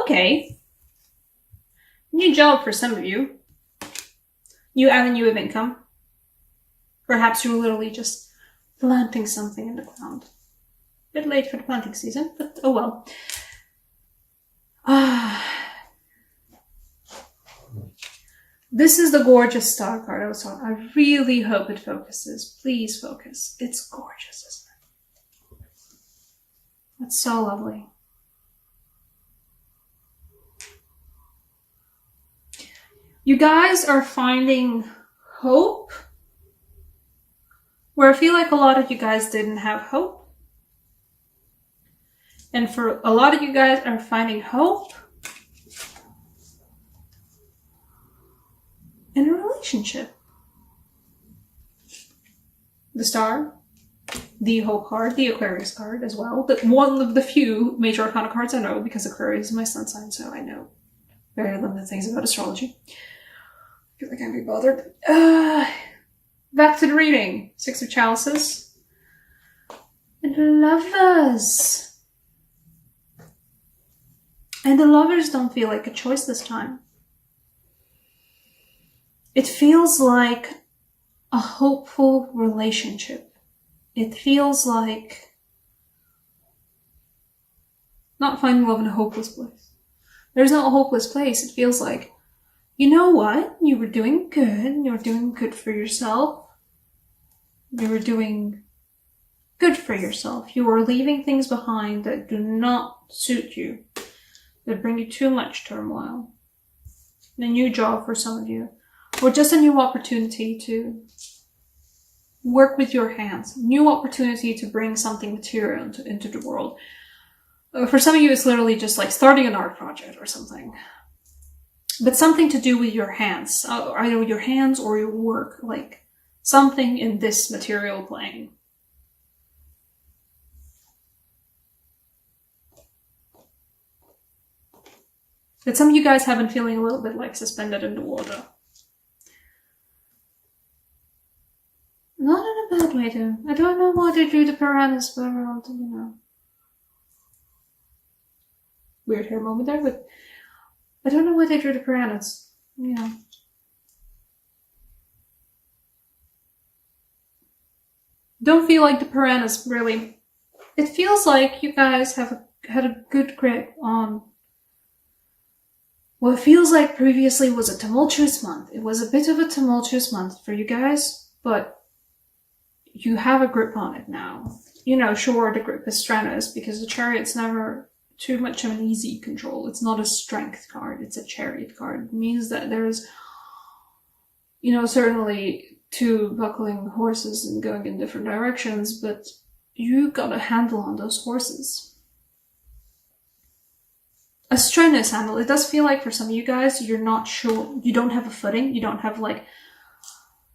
Okay. New job for some of you. New avenue of income. Perhaps you're literally just planting something in the ground. A bit late for the planting season, but oh well. This is the gorgeous star card I was talking. I really hope it focuses. Please focus. It's gorgeous, isn't it? That's so lovely. You guys are finding hope where I feel like a lot of you guys didn't have hope. And for a lot of you guys are finding hope in a relationship. The Star, the Hope card, the Aquarius card as well. One of the few major arcana cards I know, because Aquarius is my sun sign, so I know very limited things about astrology. I feel like I can't be bothered. Back to the reading. Six of Chalices. And the Lovers. And the Lovers don't feel like a choice this time. It feels like a hopeful relationship. It feels like not finding love in a hopeless place. There's no hopeless place. It feels like, you know what? You were doing good. You were doing good for yourself. You were doing good for yourself. You were leaving things behind that do not suit you, that bring you too much turmoil. A new job for some of you. Or just a new opportunity to work with your hands. New opportunity to bring something material into the world. For some of you, it's literally just like starting an art project or something. But something to do with your hands. Either with your hands or your work. Like something in this material plane. But some of you guys have been feeling a little bit like suspended in the water. Not in a bad way, though. I don't know why they drew the piranhas, but you know. Weird hair moment there, but I don't know why they drew the piranhas. You know. Don't feel like the piranhas, really. It feels like you guys have had a good grip on what feels like previously was a tumultuous month. It was a bit of a tumultuous month for you guys, but you have a grip on it now. You know, sure, the grip is strenuous because the Chariot's never too much of an easy control. It's not a strength card, it's a Chariot card. It means that there's, you know, certainly two buckling horses and going in different directions, but you got a handle on those horses. A strenuous handle. It does feel like for some of you guys, you're not sure, you don't have a footing, you don't have like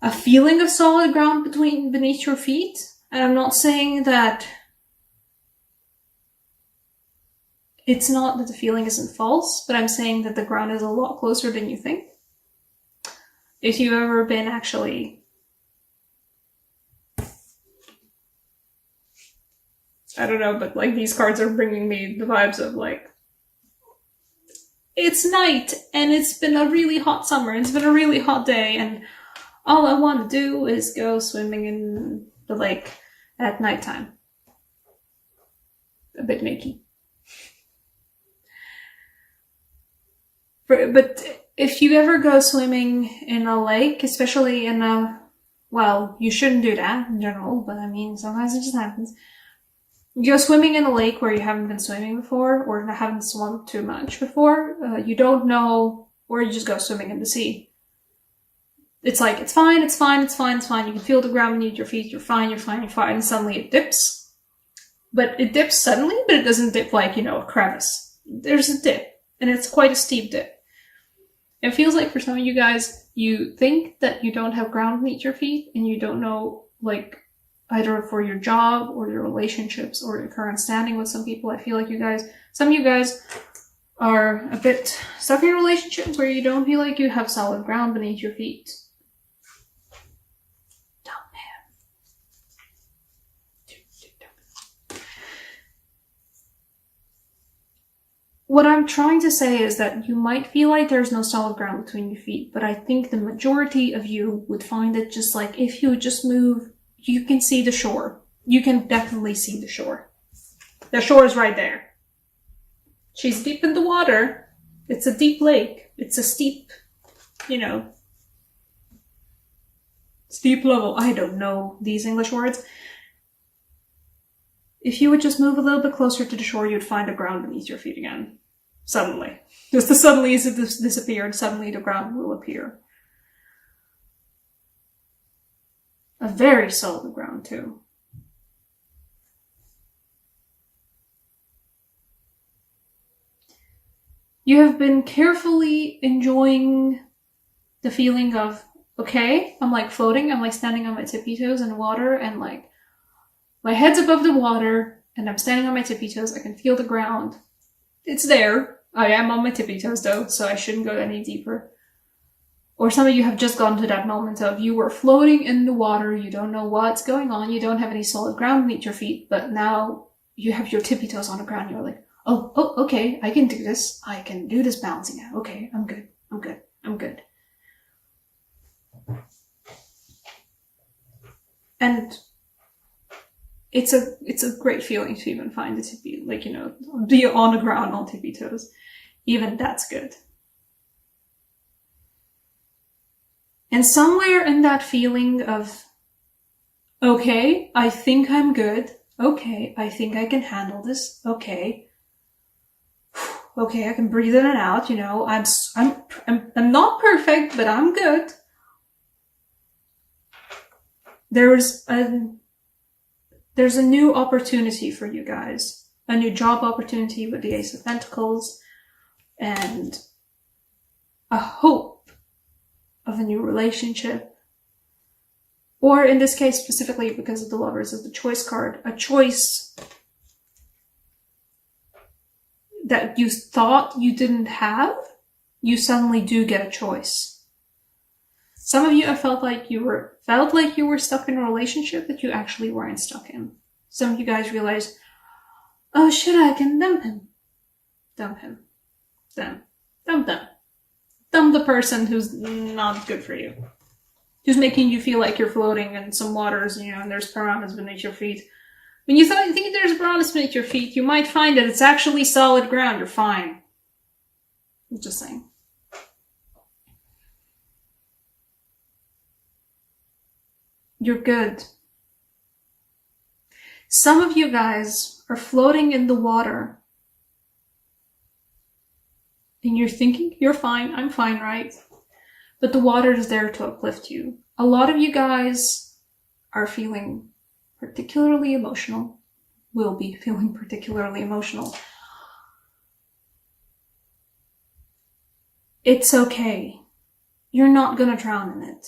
a feeling of solid ground beneath your feet. And I'm not saying that it's not that the feeling isn't false, but I'm saying that the ground is a lot closer than you think. If you've ever been actually, I don't know, but like these cards are bringing me the vibes of like, it's night and it's been a really hot summer. It's been a really hot day and all I want to do is go swimming in the lake at nighttime. A bit makey. But if you ever go swimming in a lake, especially in a, well, you shouldn't do that in general, but I mean, sometimes it just happens. You go swimming in a lake where you haven't been swimming before, or haven't swum too much before, you don't know, or you just go swimming in the sea. It's like, it's fine, it's fine, it's fine, it's fine. You can feel the ground beneath your feet, you're fine, you're fine, you're fine, and suddenly it dips. But it dips suddenly, but it doesn't dip like, you know, a crevice. There's a dip, and it's quite a steep dip. It feels like for some of you guys, you think that you don't have ground beneath your feet, and you don't know, like, either for your job, or your relationships, or your current standing with some people. I feel like some of you guys are a bit stuck in a relationship where you don't feel like you have solid ground beneath your feet. what I'm trying to say is that you might feel like there's no solid ground between your feet, but I think the majority of you would find it just like if you just move, you can see the shore. You can definitely see the shore. The shore is right there. She's deep in the water. It's a deep lake. It's a steep, steep level. I don't know these English words. If you would just move a little bit closer to the shore, you'd find the ground beneath your feet again. Suddenly. Just as suddenly as it disappeared, suddenly the ground will appear. A very solid ground, too. You have been carefully enjoying the feeling of, okay, I'm like floating, I'm like standing on my tippy toes in the water, and like my head's above the water, and I'm standing on my tippy toes. I can feel the ground. It's there. I am on my tippy toes though, so I shouldn't go any deeper. Or some of you have just gotten to that moment of you were floating in the water, you don't know what's going on, you don't have any solid ground beneath your feet, but now you have your tippy toes on the ground, you're like, oh, okay, I can do this. I can do this balancing out. Okay, I'm good. And it's a great feeling to even find it to be like, be on the ground on tippy toes. Even that's good. And somewhere in that feeling of, okay, I think I'm good. Okay, I think I can handle this. Okay, I can breathe in and out. I'm not perfect, but I'm good. There's a new opportunity for you guys, a new job opportunity with the Ace of Pentacles, and a hope of a new relationship. Or in this case, specifically because of the Lovers of the Choice card, a choice that you thought you didn't have, you suddenly do get a choice. Some of you have felt like you were stuck in a relationship that you actually weren't stuck in. Some of you guys realized, oh shit, I can dump him. Dump the person who's not good for you. Who's making you feel like you're floating in some waters, and there's piranhas beneath your feet. When you think there's piranhas beneath your feet, you might find that it's actually solid ground. You're fine. I'm just saying. You're good. Some of you guys are floating in the water. And you're thinking, you're fine, I'm fine, right? But the water is there to uplift you. A lot of you guys are feeling particularly emotional, will be feeling particularly emotional. It's okay. You're not gonna drown in it.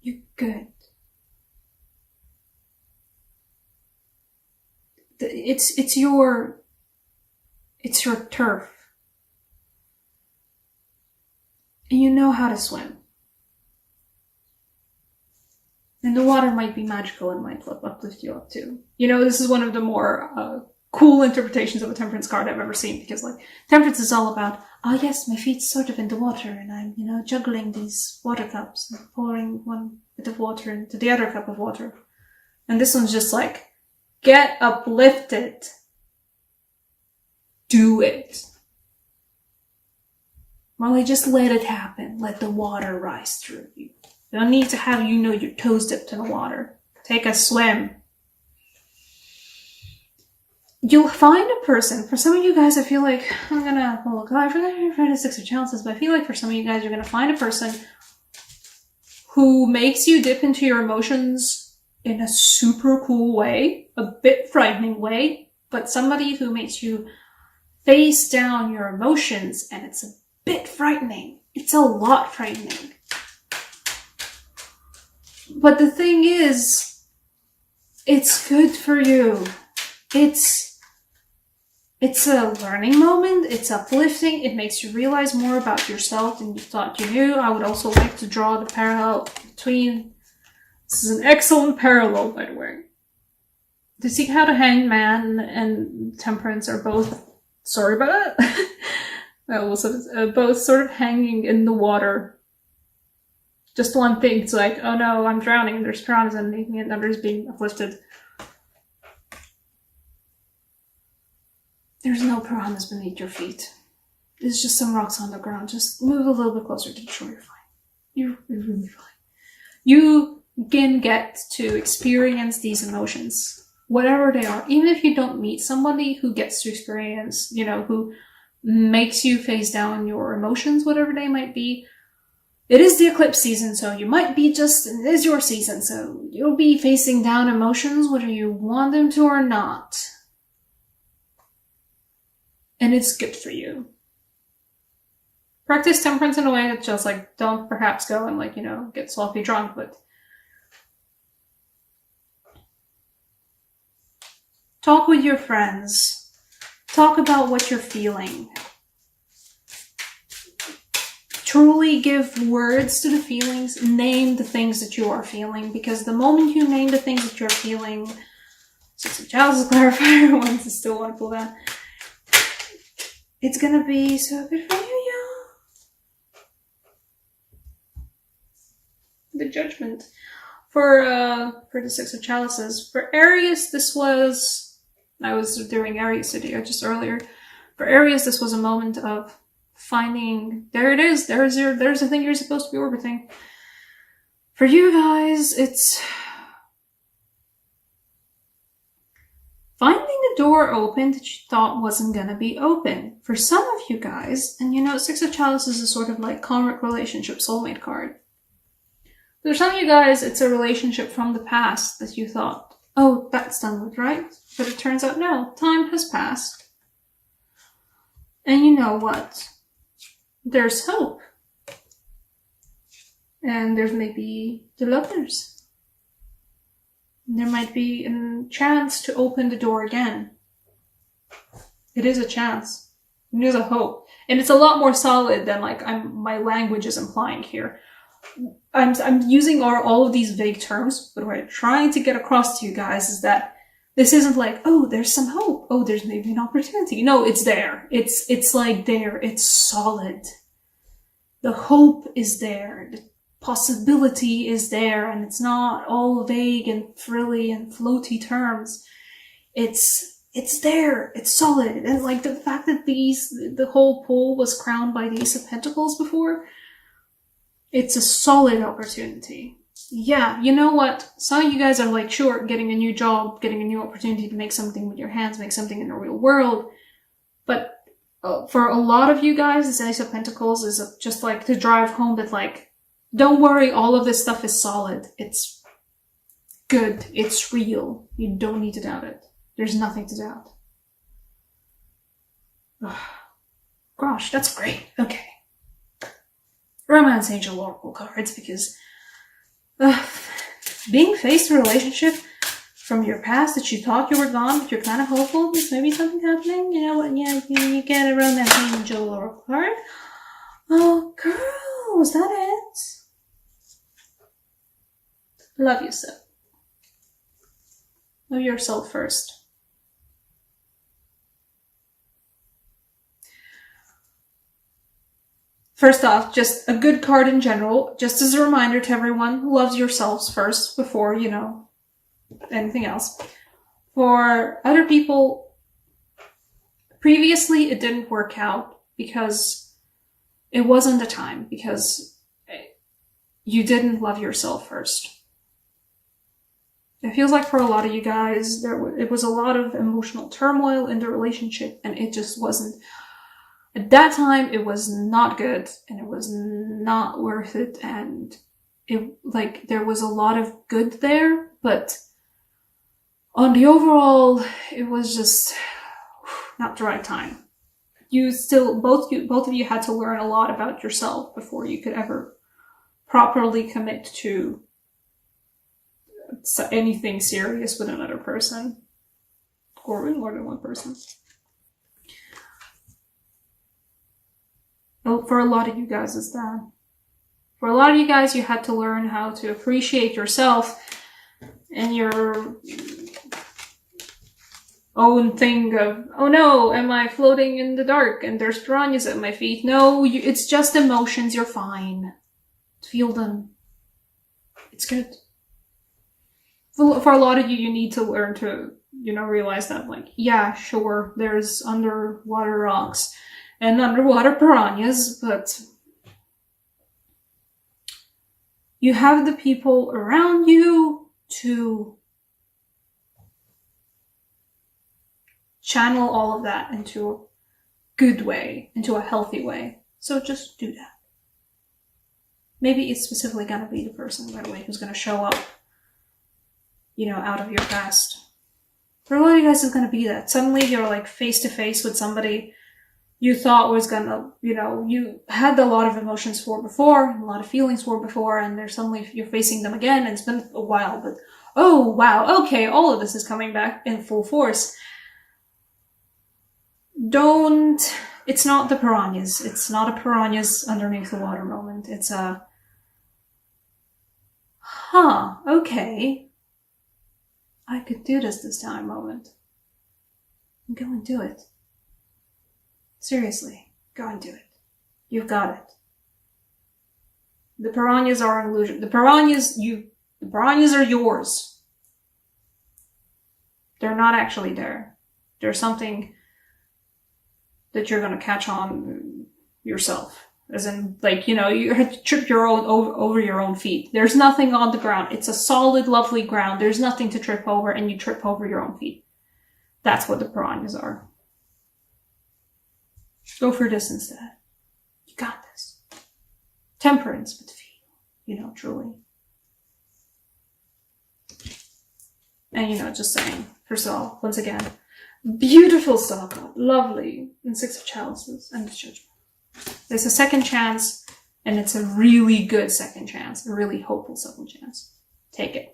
You're good. It's your turf. And you know how to swim. And the water might be magical and might uplift you up too. This is one of the more cool interpretations of a Temperance card I've ever seen, because Temperance is all about, oh yes, my feet's sort of in the water and I'm, juggling these water cups and pouring one bit of water into the other cup of water. And this one's just like, get uplifted. Do it. Marley, just let it happen. Let the water rise through you. You don't need to have, your toes dipped in the water. Take a swim. You'll find a person. For some of you guys, I feel like, I forgot the 6 of Chalices, but I feel like for some of you guys, you're going to find a person who makes you dip into your emotions in a super cool way, a bit frightening way, but somebody who makes you face down your emotions, and it's a bit frightening. It's a lot frightening. But the thing is, it's good for you. It's a learning moment. It's uplifting. It makes you realize more about yourself than you thought you knew. I would also like to draw the parallel between... This is an excellent parallel, by the way. To see how the Hanged Man and Temperance are both sorry about that. Was both sort of hanging in the water. Just one thing, it's like, oh no, I'm drowning, and there's piranhas underneath me, and others being uplifted. There's no piranhas beneath your feet. There's just some rocks on the ground. Just move a little bit closer to the shore, you're fine. You're really fine. You can get to experience these emotions, whatever they are, even if you don't meet somebody who gets to experience, who makes you face down your emotions, whatever they might be. It is the eclipse season, so you might be it is your season, so you'll be facing down emotions whether you want them to or not. And it's good for you. Practice temperance in a way that just don't perhaps go and get sloppy drunk, but talk with your friends. Talk about what you're feeling. Truly give words to the feelings. Name the things that you are feeling, because the moment you name the things that you're feeling, Six of Chalices clarifier ones is still want to pull that. It's gonna be so good for you, y'all. The Judgment. For the Six of Chalices. For Aries, I was doing Aries video just earlier. For Aries, this was a moment of finding, there it is, there's the thing you're supposed to be orbiting. For you guys, it's finding a door open that you thought wasn't gonna be open. For some of you guys, and Six of Chalices is sort of like karmic relationship soulmate card. For some of you guys, it's a relationship from the past that you thought, oh, that's done with, right? But it turns out, no, time has passed. And you know what? There's hope. And there's maybe the lovers. There might be a chance to open the door again. It is a chance. It is a hope. And it's a lot more solid than my language is implying here. I'm using all of these vague terms, but what I'm trying to get across to you guys is that this isn't oh, there's some hope. Oh, there's maybe an opportunity. No, it's there. It's there. It's solid. The hope is there. The possibility is there, and it's not all vague and frilly and floaty terms. It's there. It's solid. And the fact that the whole pool was crowned by the Ace of Pentacles before, it's a solid opportunity. Yeah, you know what? Some of you guys are sure, getting a new job, getting a new opportunity to make something with your hands, make something in the real world. But for a lot of you guys, this Ace of Pentacles is just to drive home that don't worry, all of this stuff is solid. It's good. It's real. You don't need to doubt it. There's nothing to doubt. Gosh, that's great. Okay. Romance Angel Oracle cards, because being faced with a relationship from your past that you thought you were gone, but you're kind of hopeful there's maybe something happening. You know what? Yeah, you get a Romance Angel Oracle card. Oh, girl, was that it? Love yourself. Love yourself first. First off, just a good card in general, just as a reminder to everyone, loves yourselves first before, anything else. For other people, previously it didn't work out because it wasn't the time, because you didn't love yourself first. It feels like for a lot of you guys, it was a lot of emotional turmoil in the relationship, and it just wasn't. At that time, it was not good, and it was not worth it, and there was a lot of good there, but on the overall, it was just not the right time. Both of you had to learn a lot about yourself before you could ever properly commit to anything serious with another person, or with more than one person. For a lot of you guys, it's that. For a lot of you guys, you had to learn how to appreciate yourself and your own thing of, oh no, am I floating in the dark and there's piranhas at my feet? No, it's just emotions, you're fine. Feel them. It's good. For a lot of you, you need to learn to, realize that, like, yeah, sure, there's underwater rocks and underwater piranhas, but you have the people around you to channel all of that into a good way, into a healthy way. So just do that. Maybe it's specifically gonna be the person right away who's gonna show up, out of your past. For a lot of you guys, it's gonna be that. Suddenly you're like face to face with somebody you thought was gonna, you had a lot of emotions for before, a lot of feelings for before, and they're suddenly, you're facing them again, and it's been a while, but oh wow, okay, all of this is coming back in full force. It's not the piranhas. It's not a piranhas underneath the water moment. It's a, okay. I could do this time moment. Go and do it. Seriously, go and do it. You've got it. The piranhas are an illusion. The piranhas are yours. They're not actually there. There's something that you're gonna catch on yourself. As in, like, you had to trip over your own feet. There's nothing on the ground. It's a solid, lovely ground. There's nothing to trip over, and you trip over your own feet. That's what the piranhas are. Go for this instead. You got this. Temperance, but feel, truly. And, just saying, herself, once again, beautiful Star card, lovely, and Six of Chalices, and the Judgment. There's a second chance, and it's a really good second chance, a really hopeful second chance. Take it.